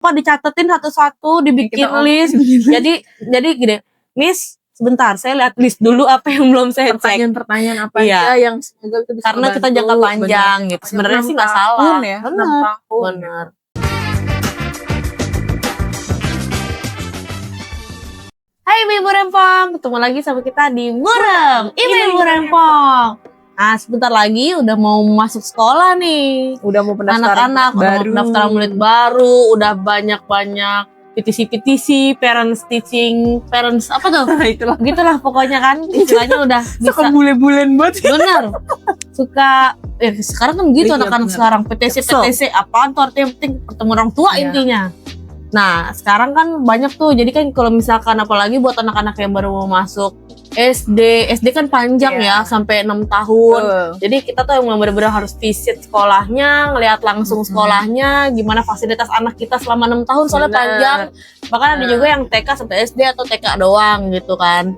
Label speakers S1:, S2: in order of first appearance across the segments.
S1: Kok dicatetin satu-satu, dibikin list. Jadi gini, Miss, sebentar, saya lihat list dulu apa yang belum saya cek.
S2: Pertanyaan-pertanyaan apa aja yang semoga kita bisa
S1: karena
S2: bantu,
S1: kita jangka panjang gitu. Sebenarnya sih nggak salah.
S2: Ya,
S1: Benar. Hai Ibu Rempong, ketemu lagi sama kita di Murem Ibu Rempong. Nah, sebentar lagi udah mau masuk sekolah nih.
S2: Udah mau pendaftaran
S1: anak-anak
S2: baru.
S1: Pendaftaran murid baru, udah banyak-banyak petisi-petisi, parents apa tuh? Gitulah pokoknya kan, istilahnya udah bisa.
S2: Suka bule-bulen banget.
S1: Bener. Suka sekarang kan gitu anak-anak sekarang petisi apaan tuh artinya, penting bertemu orang tua intinya. Nah, sekarang kan banyak tuh. Jadi kan kalau misalkan apalagi buat anak-anak yang baru mau masuk SD kan panjang ya sampai 6 tahun. Jadi kita tuh yang benar-benar harus visit sekolahnya, ngelihat langsung sekolahnya, gimana fasilitas anak kita selama 6 tahun soalnya panjang. Bahkan ada juga yang TK sampai SD atau TK doang gitu kan.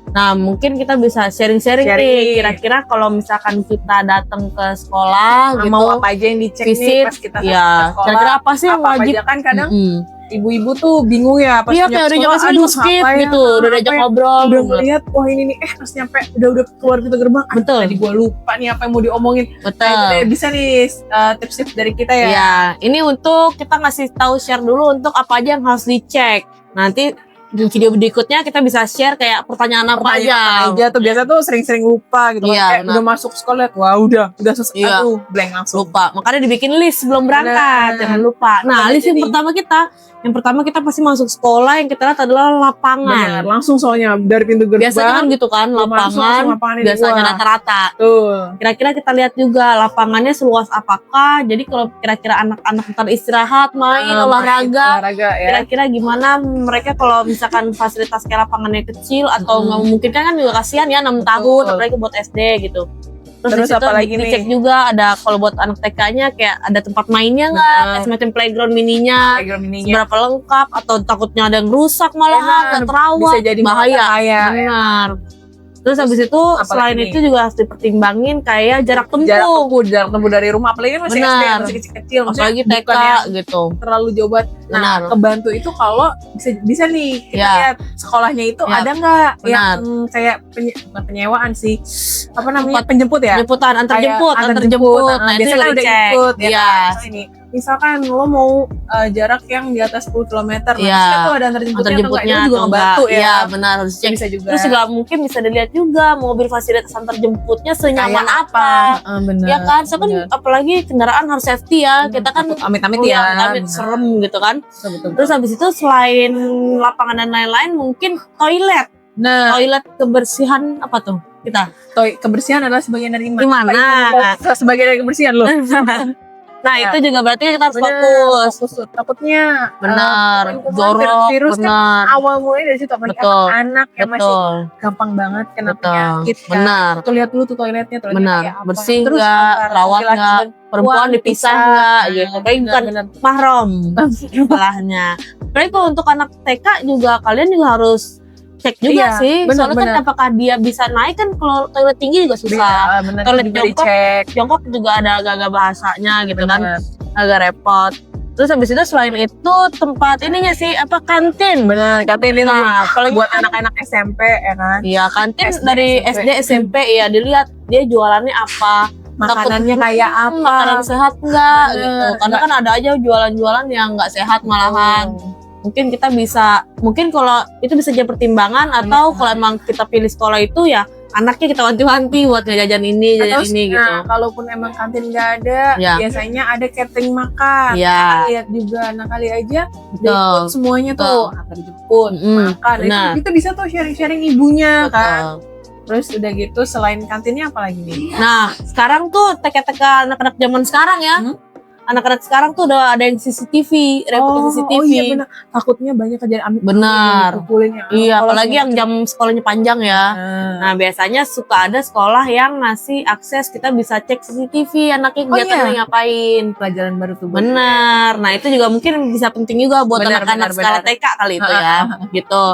S1: Nah, mungkin kita bisa sharing-sharing nih. Kira-kira kalau misalkan kita datang ke sekolah gitu,
S2: mau apa aja yang dicek
S1: visit,
S2: nih pas kita sekolah.
S1: Kira-kira apa sih yang wajib?
S2: Aja kan kadang ibu-ibu tuh bingung ya pas
S1: kayak udah jangan skip gitu, udah diajak ngobrol,
S2: udah ngeliat wah ini nih pas nyampe udah keluar pintu gerbang.
S1: Betul.
S2: Tadi gua lupa nih apa yang mau diomongin.
S1: Betul.
S2: Nah, bisa nih tips-tips dari kita ya.
S1: Ya, ini untuk kita ngasih tahu share dulu untuk apa aja yang harus dicek. Nanti di video berikutnya kita bisa share kayak pertanyaan apa aja.
S2: Tuh biasa tuh sering-sering lupa gitu kan. Udah masuk sekolah, wah udah selesai. Blank langsung.
S1: Lupa. Makanya dibikin list sebelum berangkat, jangan lupa. Nah, list yang pertama kita pasti masuk sekolah yang kita lihat adalah lapangan.
S2: Benar, langsung soalnya dari pintu gerbang.
S1: Biasanya kan gitu kan, lapangan biasanya rata-rata.
S2: Tuh.
S1: Kira-kira kita lihat juga lapangannya seluas apakah. Jadi kalau kira-kira anak-anak ntar istirahat, main, olahraga ya. Kira-kira gimana mereka kalau misalkan fasilitas kayak lapangannya kecil atau nggak memungkinkan kan juga kasihan ya 6 tahun, apalagi buat SD gitu. Terus apa lagi nih? Dicek juga ada kalau buat anak TK-nya kayak ada tempat mainnya nggak, semacam playground mininya, seberapa lengkap atau takutnya ada yang rusak malah nggak terawat,
S2: bisa jadi
S1: bahaya.
S2: Benar.
S1: Terus habis itu selain itu juga harus dipertimbangin kayak jarak tempuh
S2: dari rumah, apalagi kan masih SD, masih kecil-kecil,
S1: apalagi TK gitu.
S2: Terlalu jauh banget. Nah, kebantu itu kalau bisa nih kita lihat sekolahnya itu ada nggak yang kayak bukan penyewaan sih, apa namanya, penjemput ya?
S1: Penjemputan, antar jemput.
S2: Nah, biasanya kan udah ikut ya. Misalkan lo mau jarak yang di atas 10 km, nah tuh ada antar jemputnya juga ngebantu ya.
S1: Iya benar, harus cek.
S2: Bisa juga.
S1: Terus juga mungkin bisa dilihat juga mobil fasilitas antar jemputnya senyaman apa.
S2: Benar.
S1: Ya kan, so kan apalagi kendaraan harus safety ya. Kita kan
S2: amit-amit ya.
S1: Amit serem gitu kan. Terus habis itu selain lapangan dan lain-lain mungkin toilet.
S2: Nah,
S1: toilet kebersihan apa tuh kita?
S2: Kebersihan adalah sebagian dari
S1: gimana?
S2: Sebagian dari kebersihan loh.
S1: Nah itu juga berarti kita harus fokus.
S2: Takutnya
S1: benar, jorok,
S2: virus
S1: benar.
S2: Kan awal mulai dari situ, apalagi anak yang masih gampang banget kena penyakit kan.
S1: Benar.
S2: Tuh lihat dulu tuh toiletnya
S1: benar. Bersih nggak, rawat nggak, perempuan dipisah nggak, gitu. Kayak bukan mahram salahnya. Tapi kalau untuk anak TK juga kalian juga harus cek juga sih, soalnya kan apakah dia bisa naik kan, kalau toilet tinggi juga susah. Toilet jongkok juga ada agak-agak bahasanya gitu kan, agak repot. Terus habis itu selain itu tempat ininya sih apa, kantin.
S2: Benar, kantin itu
S1: apalagi
S2: buat anak-anak SMP ya kan.
S1: Iya, kantin dari SD SMP ya, dilihat dia jualannya apa,
S2: makanannya kayak apa,
S1: makanan sehat enggak gitu. Karena kan ada aja jualan-jualan yang enggak sehat malahan. Mungkin kita bisa, kalau itu bisa jadi pertimbangan, atau kalau emang kita pilih sekolah itu ya anaknya kita wanti-wanti buat jajan ini, jajan ini gitu.
S2: Nah, kalaupun emang kantin nggak ada, biasanya ada catering makan. Lihat juga, nah kali aja ikut semuanya tuh, antar jemput, makan. Itu kita bisa tuh sharing-sharing ibunya kan. Terus udah gitu, selain kantinnya apa lagi nih?
S1: Nah, sekarang tuh teka-teka anak-anak zaman sekarang ya. Anak-anak sekarang tuh udah ada yang CCTV, reputasi CCTV.
S2: Oh iya benar. Takutnya banyak kejadian
S1: benar. Iya, apalagi yang jam sekolahnya panjang ya. Nah, biasanya suka ada sekolah yang ngasih akses kita bisa cek CCTV anaknya kegiatan ngapain.
S2: Pelajaran baru tuh.
S1: Benar. Nah, itu juga mungkin bisa penting juga buat anak-anak skala TK kali itu ya. Gitu.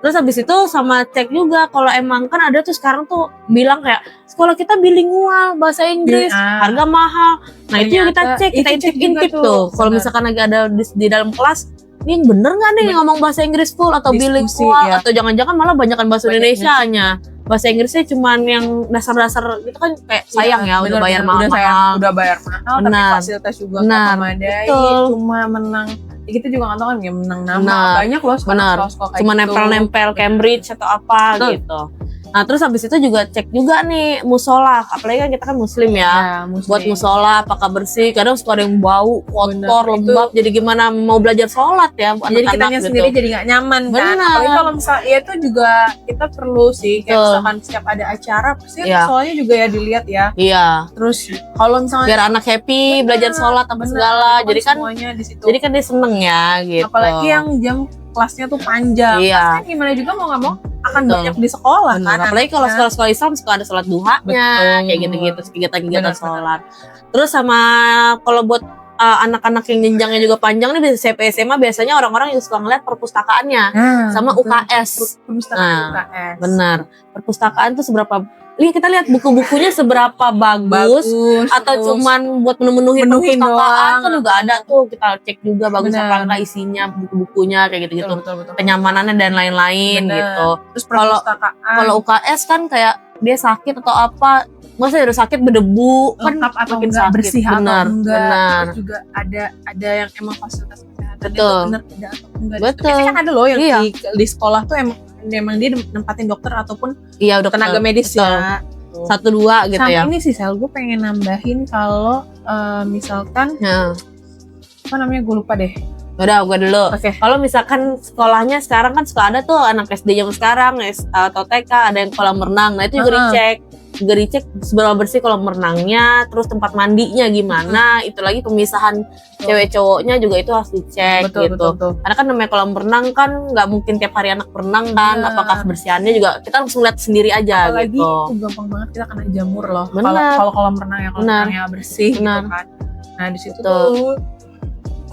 S1: Terus habis itu sama cek juga kalau emang kan ada tuh sekarang tuh bilang kayak sekolah kita bilingual bahasa Inggris, harga mahal. Nah itu yang kita cek, kita intip tuh. Kalau misalkan lagi ada di dalam kelas, ini bener nggak nih ngomong bahasa Inggris full atau bilingual, atau jangan-jangan malah banyakan bahasa Indonesianya. Bahasa Inggrisnya cuman yang dasar-dasar gitu kan kayak sayang ya udah bayar mahal.
S2: Udah bayar mahal, tapi fasilitas juga nggak memadai, cuma menang. Kita juga nggak tahu kan ya menang nama banyak loh sekolah
S1: cuma nempel-nempel Cambridge atau apa gitu. Nah terus habis itu juga cek juga nih musola, apalagi kan kita kan muslim ya, buat musola apakah bersih, kadang suka ada yang bau, kotor, lembab, jadi gimana mau belajar sholat ya buat
S2: jadi kitanya gitu. Sendiri jadi nggak nyaman kan, apalagi kalau misalnya ya itu juga kita perlu sih, kayak misalkan setiap ada acara pasti musolanya juga ya dilihat ya.
S1: Iya.
S2: Terus kalau misalnya
S1: biar anak happy belajar sholat apa segala, jadi kan
S2: semuanya di situ.
S1: Jadi kan dia seneng ya gitu.
S2: Apalagi yang jam kelasnya tuh panjang, kan gimana juga mau nggak mau akan banyak di sekolah kan.
S1: Apalagi kalau sekolah Islam suka ada sholat duhanya, kayak gitu-gitu, kegiatan-kegiatan sholat. Terus sama kalau buat anak-anak yang jenjangnya juga panjang nih, SMP SMA biasanya orang-orang yang suka ngeliat perpustakaannya sama UKS.
S2: UKS.
S1: Benar. Perpustakaan tuh seberapa kita lihat buku-bukunya seberapa bagus atau cuman buat memenuhi perpustakaan kan juga ada tuh, kita cek juga bagus apa enggak isinya buku-bukunya kayak gitu-gitu, kenyamanannya dan lain-lain gitu.
S2: Terus
S1: kalau UKS kan kayak dia sakit atau apa, masa udah sakit berdebu kan
S2: atau
S1: makin
S2: enggak
S1: sakit.
S2: bersih
S1: Benar.
S2: Terus juga ada yang emang fasilitas kesehatan
S1: betul.
S2: Benar tidak atau enggak.
S1: Betul.
S2: Biasanya kan ada loh yang di sekolah tuh emang dia nempatin dokter ataupun tenaga medis ya.
S1: 1-2 gitu ya.
S2: Sama ini sih gue pengen nambahin kalau misalkan apa namanya gue lupa deh.
S1: Udah gue dulu. Kalau misalkan sekolahnya sekarang kan suka ada tuh anak SD zaman sekarang atau TK ada yang kolam renang. Nah itu juga dicek seberapa bersih kolam renangnya, terus tempat mandinya gimana, itu lagi pemisahan cewek cowoknya juga itu harus dicek gitu. Karena kan namanya kolam renang kan nggak mungkin tiap hari anak berenang kan, apakah kebersihannya juga kita langsung lihat sendiri aja.
S2: Apalagi
S1: gitu.
S2: Gampang banget kita kena jamur loh. Kalau kolam renangnya bersih gitu kan. Nah di situ tuh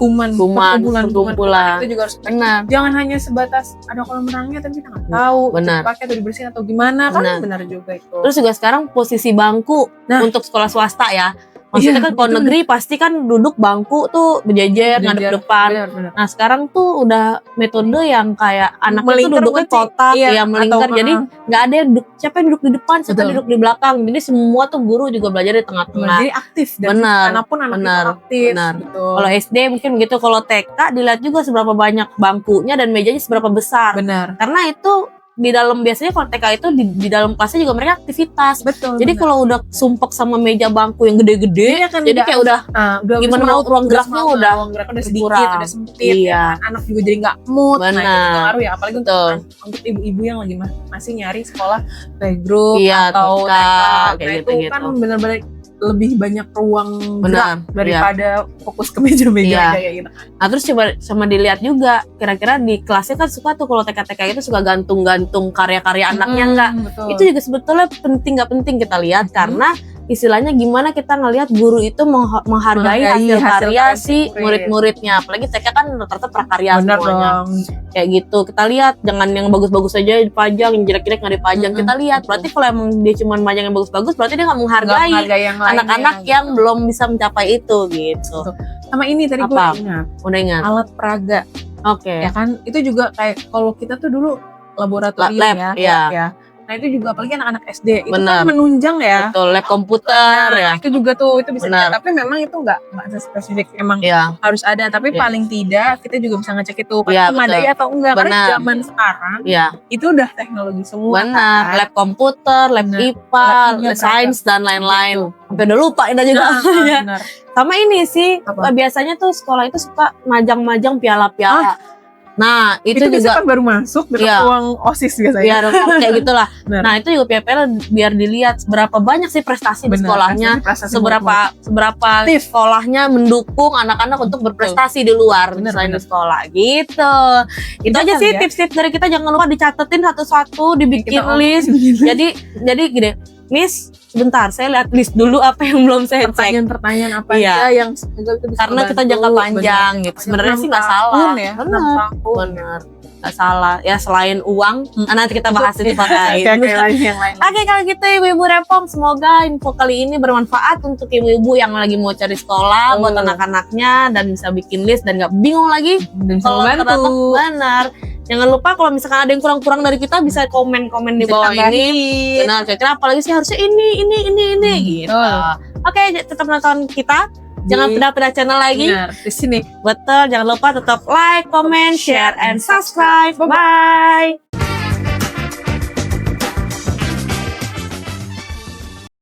S2: kuman perkumpulan itu juga harus jangan hanya sebatas ada kolam renangnya tapi kita nggak tahu dipakai atau dibersihin atau gimana kan. Benar juga itu.
S1: Terus juga sekarang posisi bangku untuk sekolah swasta ya, maksudnya kan kalau negeri pasti kan duduk bangku tuh berjejer ngadep depan.
S2: Bener.
S1: Nah sekarang tuh udah metode yang kayak anak itu duduknya kotak melingkar, jadi nggak ada yang siapa yang duduk di depan, siapa yang duduk di belakang, jadi semua tuh guru juga belajar di tengah-tengah.
S2: Jadi aktif dan manapun anak itu aktif. Gitu.
S1: Kalau SD mungkin begitu, kalau TK dilihat juga seberapa banyak bangkunya dan mejanya seberapa besar.
S2: Benar.
S1: Karena itu di dalam biasanya kalau TK itu di dalam kelasnya juga mereka aktivitas.
S2: Betul.
S1: Jadi kalau udah sumpek sama meja bangku yang gede-gede, jadi kayak udah gimana ruang geraknya udah
S2: sedikit, udah sempit.
S1: Iya.
S2: Anak juga jadi nggak mood.
S1: Benar.
S2: Nah, itu ngaruh ya, apalagi untuk ibu-ibu yang lagi masih nyari sekolah playgroup atau TK. Nah, itu kan benar-benar lebih banyak ruang gerak daripada fokus ke meja-meja kayak gitu.
S1: Nah terus coba sama dilihat juga kira-kira di kelasnya kan suka tuh kalau TK-TK itu suka gantung-gantung karya-karya anaknya enggak. Itu juga sebetulnya penting nggak penting kita lihat karena istilahnya gimana kita ngelihat guru itu menghargai hasil karya si murid-muridnya, apalagi TK kan rata-rata prakarya semuanya. Kayak gitu kita lihat, jangan yang bagus-bagus aja dipajang, yang jelek-jelek nggak dipajang. Kita lihat berarti kalau emang dia cuma majang yang bagus-bagus berarti dia nggak menghargai anak-anak yang belum bisa mencapai itu gitu.
S2: Sama ini tadi gue
S1: udah ingat
S2: alat peraga. Ya kan itu juga kayak kalau kita tuh dulu laboratorium ya. Nah itu juga apalagi anak-anak SD itu kan menunjang ya.
S1: Betul, lab komputer ya.
S2: Itu juga tuh itu bisa tapi memang itu nggak spesifik emang harus ada, tapi paling tidak kita juga bisa ngecek itu memadai atau enggak. Karena zaman sekarang itu udah teknologi semua.
S1: Benar, lab komputer, lab IPA, sains dan lain-lain. Sampai udah lupa ini juga. Sama ini sih biasanya tuh sekolah itu suka majang-majang piala-piala. Nah itu juga
S2: kan baru masuk dari ruang OSIS biasanya.
S1: Iya kayak gitulah. Nah itu juga piala biar dilihat seberapa banyak sih prestasi di sekolahnya, seberapa sekolahnya mendukung anak-anak untuk berprestasi di luar selain di sekolah gitu. Itu aja sih tips-tips dari kita, jangan lupa dicatetin satu-satu, dibikin list. Jadi gini, Miss, sebentar, saya lihat list dulu apa yang belum saya cek.
S2: Pertanyaan apa aja yang semoga itu bisa
S1: karena kita jangka panjang gitu. Sebenarnya sih nggak salah.
S2: Ya,
S1: benar. Gak salah. Ya selain uang, nanti kita bahas di tempat lain.
S2: yang lain.
S1: Oke, kalau gitu ibu-ibu Repom, semoga info kali ini bermanfaat untuk ibu-ibu yang lagi mau cari sekolah buat anak-anaknya dan bisa bikin list dan gak bingung lagi kalau ternyata benar. Jangan lupa kalau misalkan ada yang kurang-kurang dari kita bisa komen-komen di bawah ini. Benar, kira-kira apalagi sih harusnya ini gitu. Oke, tetap nonton kita. Jangan pindah-pindah channel lagi.
S2: Benar, di sini.
S1: Betul, jangan lupa tetap like, comment, share, and subscribe. Bye-bye.